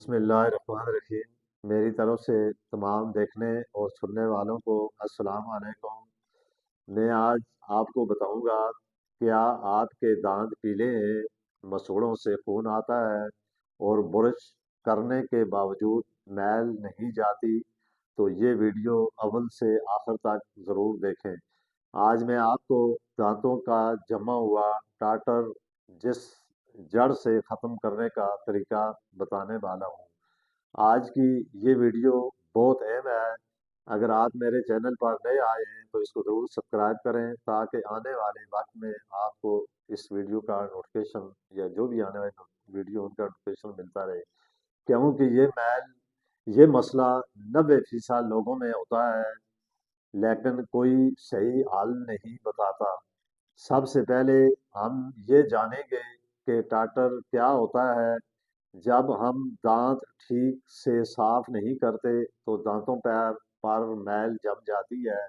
بسم اللہ الرحمن الرحیم۔ میری طرف سے تمام دیکھنے اور سننے والوں کو السلام علیکم۔ میں آج آپ کو بتاؤں گا، کیا آپ کے دانت پیلے ہیں، مسوڑوں سے خون آتا ہے اور برش کرنے کے باوجود میل نہیں جاتی؟ تو یہ ویڈیو اول سے آخر تک ضرور دیکھیں۔ آج میں آپ کو دانتوں کا جمع ہوا ٹاٹر جس جڑ سے ختم کرنے کا طریقہ بتانے والا ہوں۔ آج کی یہ ویڈیو بہت اہم ہے۔ اگر آپ میرے چینل پر نئے آئے ہیں تو اس کو ضرور سبسکرائب کریں تاکہ آنے والے وقت میں آپ کو اس ویڈیو کا نوٹیفیکیشن یا جو بھی آنے والی ویڈیو ان کا نوٹیفیکیشن ملتا رہے، کیونکہ یہ مسئلہ 90% لوگوں میں ہوتا ہے، لیکن کوئی صحیح حل نہیں بتاتا۔ سب سے پہلے ہم یہ جانیں گے کہ ٹاٹر کیا ہوتا ہے۔ جب ہم دانت ٹھیک سے صاف نہیں کرتے تو دانتوں پر میل جم جاتی ہے۔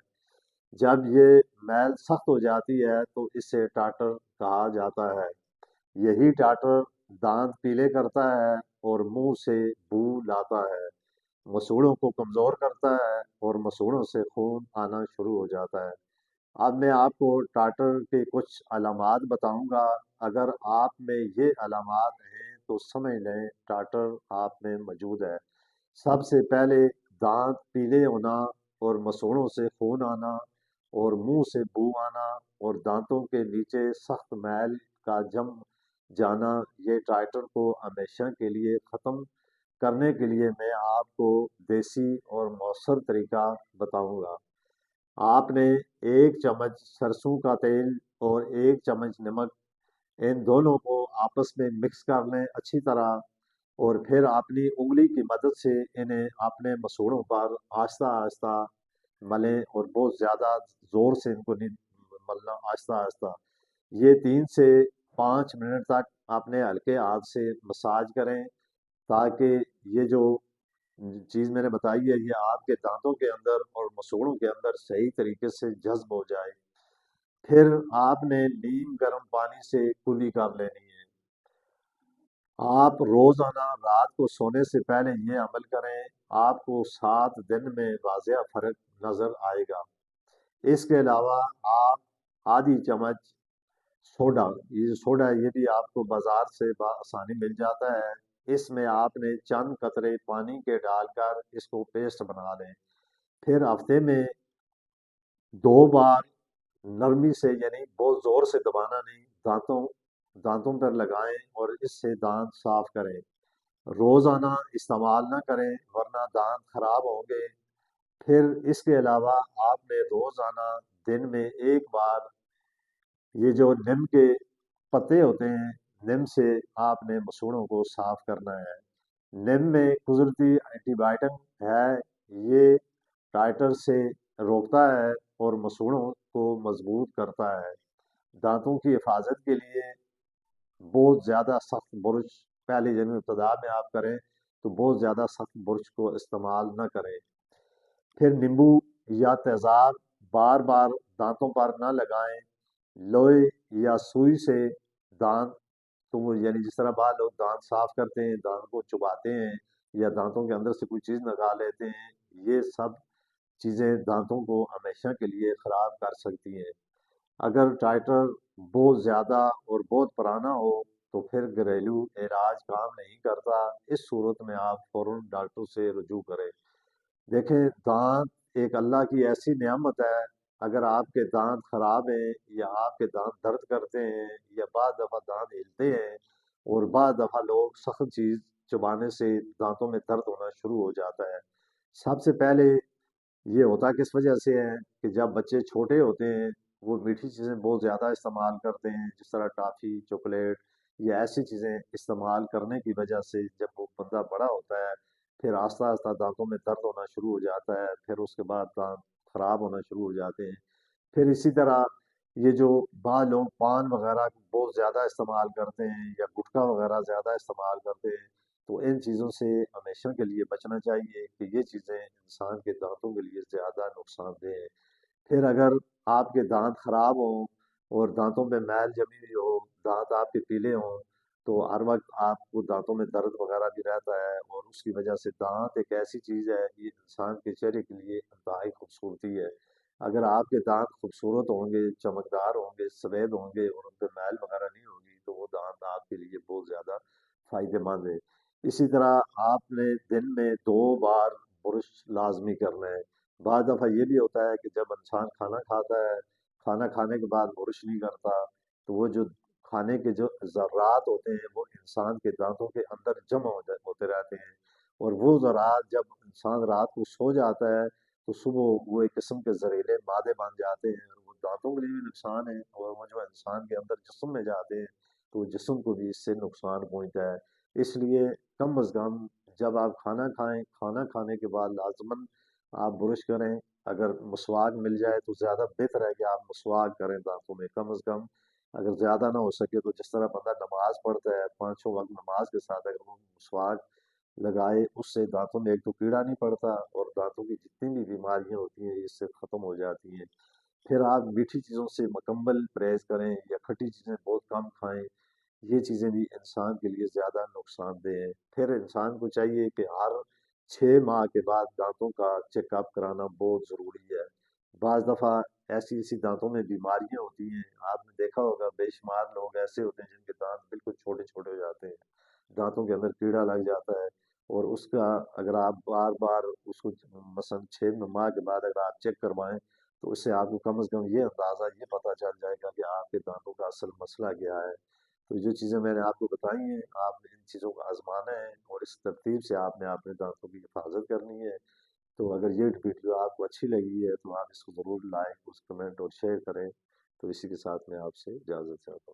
جب یہ میل سخت ہو جاتی ہے تو اسے ٹاٹر کہا جاتا ہے۔ یہی ٹاٹر دانت پیلے کرتا ہے اور منہ سے بو لاتا ہے، مسوڑوں کو کمزور کرتا ہے اور مسوڑوں سے خون آنا شروع ہو جاتا ہے۔ اب میں آپ کو ٹاٹر کے کچھ علامات بتاؤں گا۔ اگر آپ میں یہ علامات ہیں تو سمجھ لیں ٹاٹر آپ میں موجود ہے۔ سب سے پہلے دانت پیلے ہونا اور مسوڑوں سے خون آنا اور منہ سے بو آنا اور دانتوں کے نیچے سخت میل کا جم جانا، یہ ٹاٹر کو ہمیشہ کے لیے ختم کرنے کے لیے میں آپ کو دیسی اور مؤثر طریقہ بتاؤں گا۔ آپ نے 1 چمچ سرسوں کا تیل اور 1 چمچ نمک، ان دونوں کو آپس میں مکس کر لیں اچھی طرح، اور پھر اپنی انگلی کی مدد سے انہیں اپنے مسوڑوں پر آہستہ آہستہ ملیں، اور بہت زیادہ زور سے ان کو نہیں ملنا، آہستہ آہستہ۔ یہ 3 سے 5 منٹ تک اپنے ہلکے ہاتھ سے مساج کریں تاکہ یہ جو چیز میں نے بتائی ہے یہ آپ کے دانتوں کے اندر اور مسوڑوں کے اندر صحیح طریقے سے جذب ہو جائے۔ پھر آپ نے نیم گرم پانی سے کلی کر لینی ہے۔ آپ روزانہ رات کو سونے سے پہلے یہ عمل کریں، آپ کو 7 دن میں واضح فرق نظر آئے گا۔ اس کے علاوہ آپ آدھی چمچ سوڈا، یہ جو سوڈا ہے یہ بھی آپ کو بازار سے بآسانی مل جاتا ہے، اس میں آپ نے چند قطرے پانی کے ڈال کر اس کو پیسٹ بنا لیں۔ پھر ہفتے میں 2 بار نرمی سے، یعنی بہت زور سے دبانا نہیں، دانتوں پر لگائیں اور اس سے دانت صاف کریں۔ روزانہ استعمال نہ کریں ورنہ دانت خراب ہوں گے۔ پھر اس کے علاوہ آپ نے روزانہ دن میں 1 بار یہ جو نیم کے پتے ہوتے ہیں، نیم سے آپ نے مسوڑوں کو صاف کرنا ہے۔ نیم میں قدرتی اینٹی بائیوٹک ہے، یہ ٹائٹر سے روکتا ہے اور مسوڑوں کو مضبوط کرتا ہے۔ دانتوں کی حفاظت کے لیے بہت زیادہ سخت برش پہلے جن ابتدا میں آپ کریں تو بہت زیادہ سخت برش کو استعمال نہ کریں۔ پھر نیمبو یا تیزاب بار بار دانتوں پر نہ لگائیں۔ لوہے یا سوئی سے دانت، تو وہ یعنی جس طرح بعض لوگ دانت صاف کرتے ہیں، دانت کو چباتے ہیں یا دانتوں کے اندر سے کوئی چیز نکال لیتے ہیں، یہ سب چیزیں دانتوں کو ہمیشہ کے لیے خراب کر سکتی ہیں۔ اگر ٹائٹر بہت زیادہ اور بہت پرانا ہو تو پھر گھریلو علاج کام نہیں کرتا، اس صورت میں آپ فوراً ڈاکٹر سے رجوع کریں۔ دیکھیں، دانت ایک اللہ کی ایسی نعمت ہے، اگر آپ کے دانت خراب ہیں یا آپ کے دانت درد کرتے ہیں یا بعض دفعہ دانت ہلتے ہیں، اور بعض دفعہ لوگ سخت چیز چبانے سے دانتوں میں درد ہونا شروع ہو جاتا ہے۔ سب سے پہلے یہ ہوتا کس وجہ سے ہے کہ جب بچے چھوٹے ہوتے ہیں وہ میٹھی چیزیں بہت زیادہ استعمال کرتے ہیں، جس طرح ٹافی، چاکلیٹ یا ایسی چیزیں استعمال کرنے کی وجہ سے جب وہ بندہ بڑا ہوتا ہے پھر آہستہ آہستہ دانتوں میں درد ہونا شروع ہو جاتا ہے، پھر اس کے بعد دانت خراب ہونا شروع ہو جاتے ہیں۔ پھر اسی طرح یہ جو بعض لوگ پان وغیرہ بہت زیادہ استعمال کرتے ہیں یا گٹکا وغیرہ زیادہ استعمال کرتے ہیں، تو ان چیزوں سے ہمیشہ کے لیے بچنا چاہیے کہ یہ چیزیں انسان کے دانتوں کے لیے زیادہ نقصان دہ ہیں۔ پھر اگر آپ کے دانت خراب ہوں اور دانتوں پہ میل جمی ہوئی ہو، دانت آپ کے پیلے ہوں، تو ہر وقت آپ کو دانتوں میں درد وغیرہ بھی رہتا ہے، اور اس کی وجہ سے دانت ایک ایسی چیز ہے، یہ انسان کے چہرے کے لیے انتہائی خوبصورتی ہے۔ اگر آپ کے دانت خوبصورت ہوں گے، چمکدار ہوں گے، سفید ہوں گے، اور ان پہ میل وغیرہ نہیں ہوگی، تو وہ دانت آپ کے لیے بہت زیادہ فائدے مند ہے۔ اسی طرح آپ نے دن میں 2 بار برش لازمی کرنا ہے۔ بعض دفعہ یہ بھی ہوتا ہے کہ جب انسان کھانا کھاتا ہے، کھانا کھانے کے بعد برش نہیں کرتا، تو وہ جو کھانے کے جو ذرات ہوتے ہیں وہ انسان کے دانتوں کے اندر جمع ہوتے رہتے ہیں، اور وہ ذرات جب انسان رات کو سو جاتا ہے تو صبح وہ ایک قسم کے زہریلے مادے بن جاتے ہیں، اور وہ دانتوں کے لیے بھی نقصان ہے، اور وہ جو انسان کے اندر جسم میں جاتے ہیں تو جسم کو بھی اس سے نقصان پہنچتا ہے۔ اس لیے کم از کم جب آپ کھانا کھائیں، کھانا کھانے کے بعد لازماً آپ برش کریں۔ اگر مسواک مل جائے تو زیادہ بہتر ہے کہ آپ مسواک کریں دانتوں میں کم از کم۔ اگر زیادہ نہ ہو سکے تو جس طرح بندہ نماز پڑھتا ہے، 5 وقت نماز کے ساتھ اگر وہ مسواک لگائے، اس سے دانتوں میں ایک تو کیڑا نہیں پڑتا، اور دانتوں کی جتنی بھی بیماریاں ہوتی ہیں اس سے ختم ہو جاتی ہیں۔ پھر آپ میٹھی چیزوں سے مکمل پرہیز کریں، یا کھٹی چیزیں بہت کم کھائیں، یہ چیزیں بھی انسان کے لیے زیادہ نقصان دہ ہیں۔ پھر انسان کو چاہیے کہ ہر 6 ماہ کے بعد دانتوں کا چیک اپ کرانا بہت ضروری ہے۔ بعض دفعہ ایسی ایسی دانتوں میں بیماریاں ہوتی ہیں، آپ نے دیکھا ہوگا بے شمار لوگ ایسے ہوتے ہیں جن کے دانت بالکل چھوٹے چھوٹے ہو جاتے ہیں، دانتوں کے اندر کیڑا لگ جاتا ہے، اور اس کا اگر آپ بار بار اس کو مثلاً 6 ماہ کے بعد اگر آپ چیک کروائیں تو اس سے آپ کو کم از کم یہ اندازہ یہ پتہ چل جائے گا کہ آپ کے دانتوں کا اصل مسئلہ کیا ہے۔ تو جو چیزیں میں نے آپ کو بتائی ہیں، آپ نے ان چیزوں کو آزمانا ہے، اور اس ترتیب سے آپ نے اپنے دانتوں کی حفاظت کرنی ہے۔ تو اگر یہ ویڈیو آپ کو اچھی لگی ہے تو آپ اس کو ضرور لائک، اس کمنٹ اور شیئر کریں۔ تو اسی کے ساتھ میں آپ سے اجازت چاہتا ہوں۔